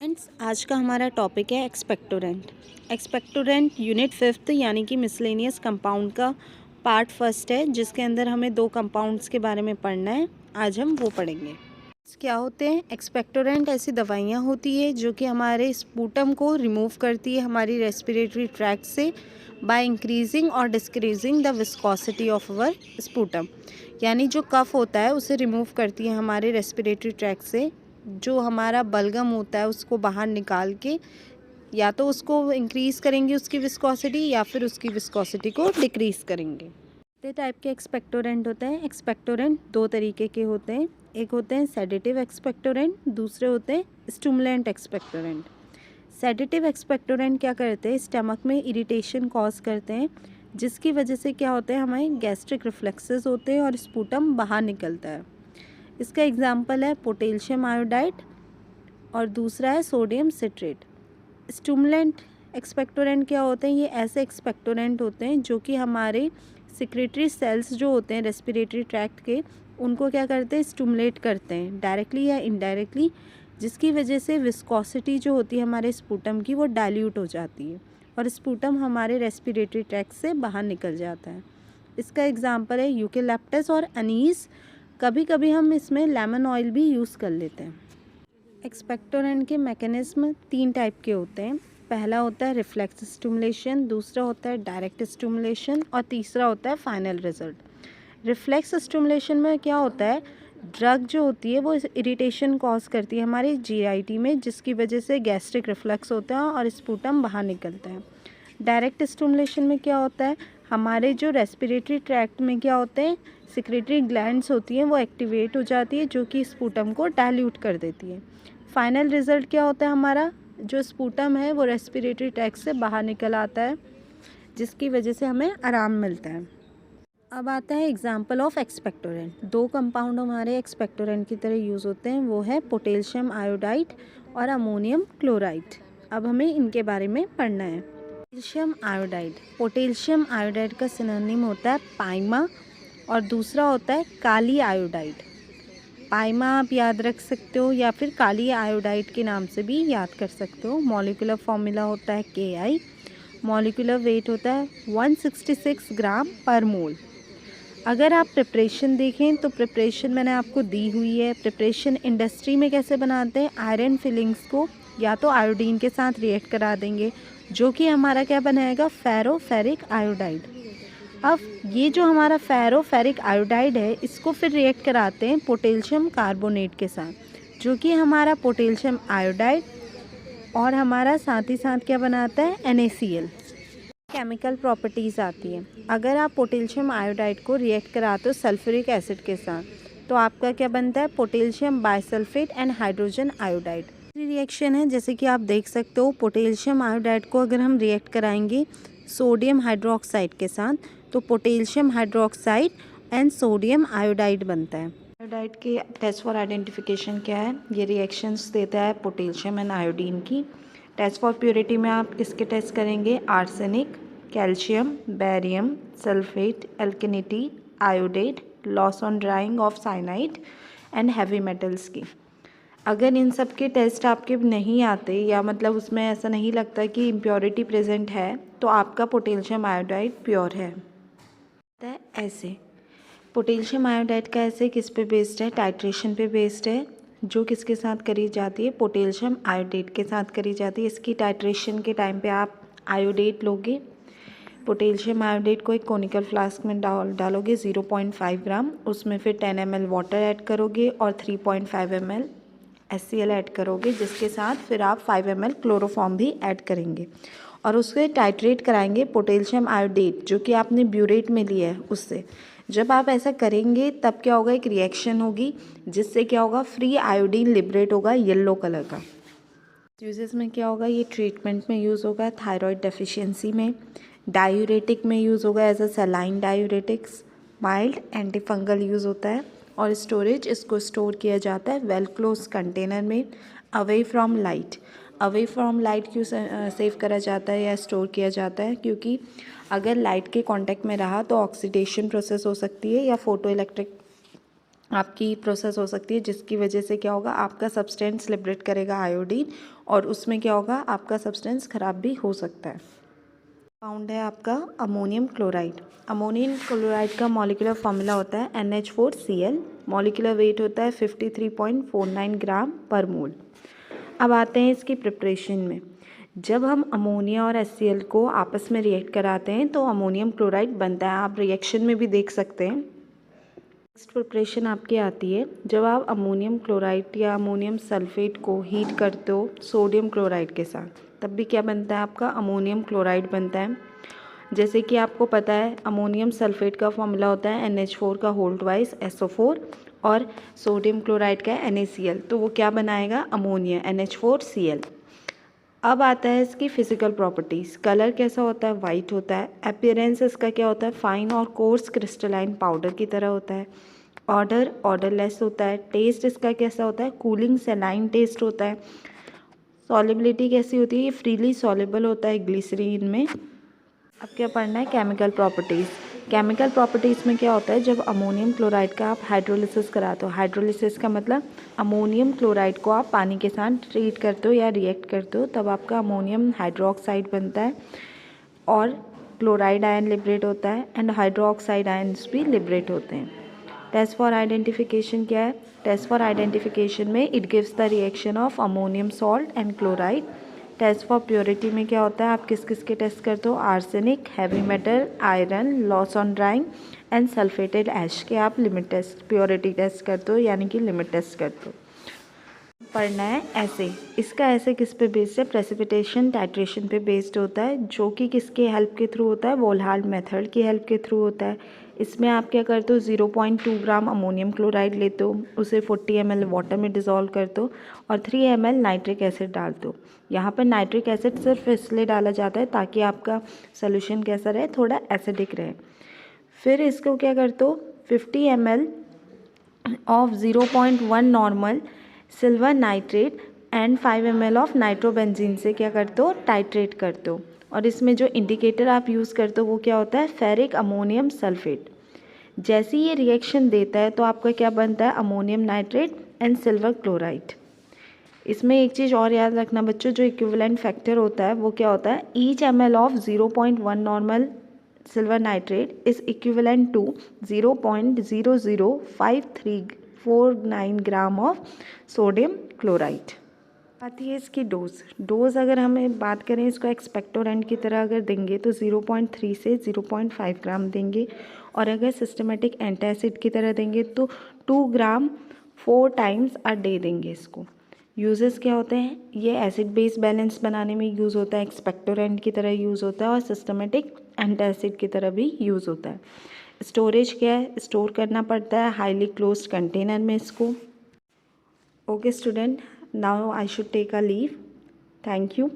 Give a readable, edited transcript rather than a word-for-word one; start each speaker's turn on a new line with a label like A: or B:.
A: Friends, आज का हमारा टॉपिक है एक्सपेक्टोरेंट। एक्सपेक्टोरेंट यूनिट 5th यानी कि मिसलेनियस कंपाउंड का पार्ट फर्स्ट है, जिसके अंदर हमें 2 कंपाउंड्स के बारे में पढ़ना है। आज हम वो पढ़ेंगे। क्या होते हैं एक्सपेक्टोरेंट? ऐसी दवाइयाँ होती है जो कि हमारे स्पूटम को रिमूव करती है हमारी रेस्पिरेटरी ट्रैक्ट से बाय इंक्रीजिंग और decreasing the viscosity of our sputum. यानी जो कफ होता है उसे रिमूव करती है हमारे रेस्पिरेटरी ट्रैक्ट से। जो हमारा बलगम होता है उसको बाहर निकाल के या तो उसको इंक्रीज़ करेंगे उसकी विस्कोसिटी, या फिर उसकी विस्कोसिटी को डिक्रीज़ करेंगे। कितने टाइप के एक्सपेक्टोरेंट होते हैं? एक्सपेक्टोरेंट 2 तरीके के होते हैं। एक होते हैं सेडेटिव एक्सपेक्टोरेंट, दूसरे होते हैं स्टिमुलेंट एक्सपेक्टोरेंट। सेडेटिव एक्सपेक्टोरेंट क्या करते हैं? स्टमक में इरिटेशन कॉज करते हैं, जिसकी वजह से क्या होता है, हमें गैस्ट्रिक रिफ्लेक्सेस होते हैं और स्पूटम बाहर निकलता है। इसका एग्जाम्पल है पोटेशियम आयोडाइड और दूसरा है सोडियम सिट्रेट। स्टिमुलेंट एक्सपेक्टोरेंट क्या होते हैं? ये ऐसे एक्सपेक्टोरेंट होते हैं जो कि हमारे सिक्रेटरी सेल्स जो होते हैं रेस्पिरेटरी ट्रैक्ट के, उनको क्या करते हैं? स्टिमुलेट करते हैं डायरेक्टली या इनडायरेक्टली, जिसकी वजह से विस्कोसिटी जो होती है हमारे स्पूटम की वो डाइल्यूट हो जाती है और स्पूटम हमारे रेस्पिरेटरी ट्रैक्ट से बाहर निकल जाता है। इसका एग्जाम्पल है यूकेलिप्टस और अनीस। कभी कभी हम इसमें लेमन ऑयल भी यूज़ कर लेते हैं। एक्सपेक्टोरेंट के मैकेनिज्म 3 टाइप के होते हैं। पहला होता है रिफ्लेक्स स्टिमुलेशन, दूसरा होता है डायरेक्ट स्टिमुलेशन और तीसरा होता है फाइनल रिजल्ट। रिफ्लेक्स स्टिमुलेशन में क्या होता है, ड्रग जो होती है वो इरिटेशन कॉज करती है हमारी जीआईटी में, जिसकी वजह से गैस्ट्रिक रिफ्लेक्स होता है और स्पूटम बाहर निकलता है। डायरेक्ट स्टिमुलेशन में क्या होता है, हमारे जो रेस्पिरेटरी ट्रैक्ट में क्या होते हैं, सिक्रेटरी ग्लैंड्स होती हैं वो एक्टिवेट हो जाती है, जो कि स्पूटम को डाइल्यूट कर देती है। फाइनल रिजल्ट क्या होता है, हमारा जो स्पूटम है वो रेस्पिरेटरी ट्रैक्ट से बाहर निकल आता है, जिसकी वजह से हमें आराम मिलता है। अब आता है एग्जाम्पल ऑफ एक्सपेक्टोरेंट। 2 कंपाउंड हमारे एक्सपेक्टोरेंट की तरह यूज़ होते हैं, वो है पोटेशियम आयोडाइड और अमोनियम क्लोराइड। अब हमें इनके बारे में पढ़ना है। पोटेशियम आयोडाइड का सिनोनिम होता है पाइमा और दूसरा होता है काली आयोडाइड। पाइमा आप याद रख सकते हो या फिर काली आयोडाइड के नाम से भी याद कर सकते हो। मॉलिक्यूलर फॉर्मूला होता है Ki। मॉलिक्यूलर वेट होता है 166 ग्राम पर मोल। अगर आप प्रिपरेशन देखें तो प्रिपरेशन मैंने आपको दी हुई है। प्रिपरेशन इंडस्ट्री में कैसे बनाते हैं, आयरन फिलिंग्स को या तो आयोडीन के साथ रिएक्ट करा देंगे, जो कि हमारा क्या बनाएगा, फेरोफेरिक आयोडाइड। अब ये जो हमारा फेरोफेरिक आयोडाइड है, इसको फिर रिएक्ट कराते हैं पोटेशियम कार्बोनेट के साथ, जो कि हमारा पोटेशियम आयोडाइड और हमारा साथ ही साथ क्या बनाता है, NaCl। केमिकल प्रॉपर्टीज़ आती हैं। अगर आप पोटेशियम आयोडाइड को रिएक्ट कराते हो सल्फ्यूरिक एसिड के साथ, तो आपका क्या बनता है, potassium bisulphate and hydrogen iodide. Reaction है, जैसे कि आप देख सकते हो, पोटेशियम आयोडाइड को अगर हम रिएक्ट कराएंगे सोडियम हाइड्रोक्साइड के साथ, तो potassium hydroxide and sodium iodide बनता है। आयोडाइड के टेस्ट फॉर आइडेंटिफिकेशन क्या है, ये रिएक्शंस देता है पोटेशियम एंड आयोडीन की। टेस्ट फॉर प्योरिटी में आप किसके टेस्ट करेंगे, arsenic, calcium, barium, sulphate, alkalinity, iodate, loss on drying of cyanide and heavy metals की। अगर इन सब के टेस्ट आपके नहीं आते या मतलब उसमें ऐसा नहीं लगता कि इम्प्योरिटी प्रेजेंट है, तो आपका पोटेशियम आयोडाइड प्योर है। ऐसे पोटेशियम आयोडाइड का ऐसे किस पे बेस्ड है, टाइट्रेशन पे बेस्ड है, जो किसके साथ करी जाती है, पोटेशियम आयोडेट के साथ करी जाती है। इसकी टाइट्रेशन के टाइम पे आप आयोडेट लोगे, पोटेशियम आयोडेट को एक कोनिकल फ्लास्क में डालोगे 0.5 ग्राम, उसमें फिर 10 ml वाटर ऐड करोगे और 3.5 ml HCl ऐड करोगे, जिसके साथ फिर आप 5 ml क्लोरोफॉर्म भी ऐड करेंगे और उससे टाइट्रेट कराएंगे पोटेशियम आयोडेट जो कि आपने ब्यूरेट में लिया है उससे। जब आप ऐसा करेंगे तब क्या होगा, एक रिएक्शन होगी जिससे क्या होगा, फ्री आयोडीन लिबरेट होगा येलो कलर का। यूजेस में क्या होगा, ये ट्रीटमेंट में यूज़ होगा थायराइड डेफिशिएंसी में, डायूरेटिक में यूज़ होगा as a saline diuretics, mild anti fungal use होता है और स्टोरेज, इसको स्टोर किया जाता है वेल क्लोज कंटेनर में, away from light. Away from light क्यों सेव करा जाता है या स्टोर किया जाता है, क्योंकि अगर लाइट के कांटेक्ट में रहा तो ऑक्सीडेशन प्रोसेस हो सकती है या फोटो इलेक्ट्रिक आपकी प्रोसेस हो सकती है, जिसकी वजह से क्या होगा, आपका सब्सटेंस लिबरेट करेगा आयोडीन, और उसमें क्या होगा, आपका सब्सटेंस ख़राब भी हो सकता है। फाउंड है आपका अमोनियम क्लोराइड। अमोनियम क्लोराइड का मॉलिक्यूलर फॉर्मूला होता है NH4Cl। मॉलिक्यूलर वेट होता है 53.49 ग्राम पर मोल। अब आते हैं इसकी प्रिपरेशन में। जब हम अमोनिया और HCl को आपस में रिएक्ट कराते हैं तो अमोनियम क्लोराइड बनता है। आप रिएक्शन में भी देख सकते हैं। नेक्स्ट प्रिपरेशन आपकी आती है जब आप अमोनियम क्लोराइड या अमोनियम सल्फेट को हीट करते हो सोडियम क्लोराइड के साथ, तब भी क्या बनता है, आपका अमोनियम क्लोराइड बनता है। जैसे कि आपको पता है अमोनियम सल्फेट का फॉर्मूला होता है NH4 का होल ट्वाइस SO4 और सोडियम क्लोराइड का NaCl, तो वो क्या बनाएगा, अमोनिया NH4Cl। अब आता है इसकी फिजिकल प्रॉपर्टीज़। कलर कैसा होता है, वाइट होता है। अपीयरेंस इसका क्या होता है, फाइन और कोर्स क्रिस्टलाइन पाउडर की तरह होता है। ऑर्डरलेस होता है। टेस्ट इसका कैसा होता है, कूलिंग सेलाइन टेस्ट होता है। सॉलिबिलिटी कैसी होती है, ये फ्रीली सॉलेबल होता है ग्लिसरीन में। अब क्या पढ़ना है, केमिकल प्रॉपर्टीज़। केमिकल प्रॉपर्टीज़ में क्या होता है, जब अमोनियम क्लोराइड का आप हाइड्रोलिसिस कराते हो, हाइड्रोलिसिस का मतलब अमोनियम क्लोराइड को आप पानी के साथ ट्रीट करते हो या रिएक्ट करते हो, तब आपका अमोनियम हाइड्रोक्साइड बनता है और क्लोराइड आयन लिबरेट होता है एंड हाइड्रोक्साइड आयन्स भी लिबरेट होते हैं। टेस्ट फॉर आइडेंटिफिकेशन क्या है, टेस्ट फॉर आइडेंटिफिकेशन में it gives the reaction of ammonium salt and chloride. Test for purity में क्या होता है, आप किस किस के टेस्ट करते हो, arsenic, heavy metal, iron, loss on drying and sulphated ash के आप लिमिट टेस्ट, प्योरिटी टेस्ट करते हो, यानी कि लिमिट टेस्ट करते हो। पढ़ना है ऐसे। इसका ऐसे किस पे बेस्ड है, प्रेसिपिटेशन टाइट्रेशन पे बेस्ड होता है, जो कि किसके हेल्प के थ्रू होता है, वोल्हार्ड मेथड की हेल्प के थ्रू होता है। इसमें आप क्या करते हो, 0.2 ग्राम अमोनियम क्लोराइड लेते हो, उसे 40 ml वाटर में डिज़ोल्व करते हो और 3 ml नाइट्रिक एसिड डालते हो। यहाँ पर नाइट्रिक एसिड सिर्फ इसलिए डाला जाता है ताकि आपका सोल्यूशन कैसा रहे, थोड़ा एसिडिक रहे। फिर इसको क्या करते हो, 50 ml of 0.1 normal silver nitrate and 5 ml of nitrobenzene से क्या करते हो, टाइट्रेट करते हो। और इसमें जो इंडिकेटर आप यूज़ करते हो वो क्या होता है, फेरिक अमोनियम सल्फेट। जैसे ये रिएक्शन देता है तो आपका क्या बनता है, ammonium nitrate and silver chloride. इसमें एक चीज़ और याद रखना बच्चों, जो इक्विवेलेंट फैक्टर होता है वो क्या होता है, each ml of 0.1 normal silver nitrate is equivalent to 0.00534 gram of sodium chloride. आती है इसकी डोज अगर हमें बात करें, इसको एक्सपेक्टोरेंट की तरह अगर देंगे तो 0.3 से 0.5 ग्राम देंगे, और अगर सिस्टमेटिक एंटासिड की तरह देंगे तो 2 ग्राम 4 टाइम्स अ डे देंगे इसको। यूजेस क्या होते हैं, ये एसिड बेस बैलेंस बनाने में यूज़ होता है, एक्सपेक्टोरेंट की तरह यूज़ होता है और सिस्टमेटिक एंटासिड की तरह भी यूज़ होता है। स्टोरेज क्या है, स्टोर करना पड़ता है हाईली क्लोज्ड कंटेनर में इसको। Okay student, now I should take a leave. Thank you.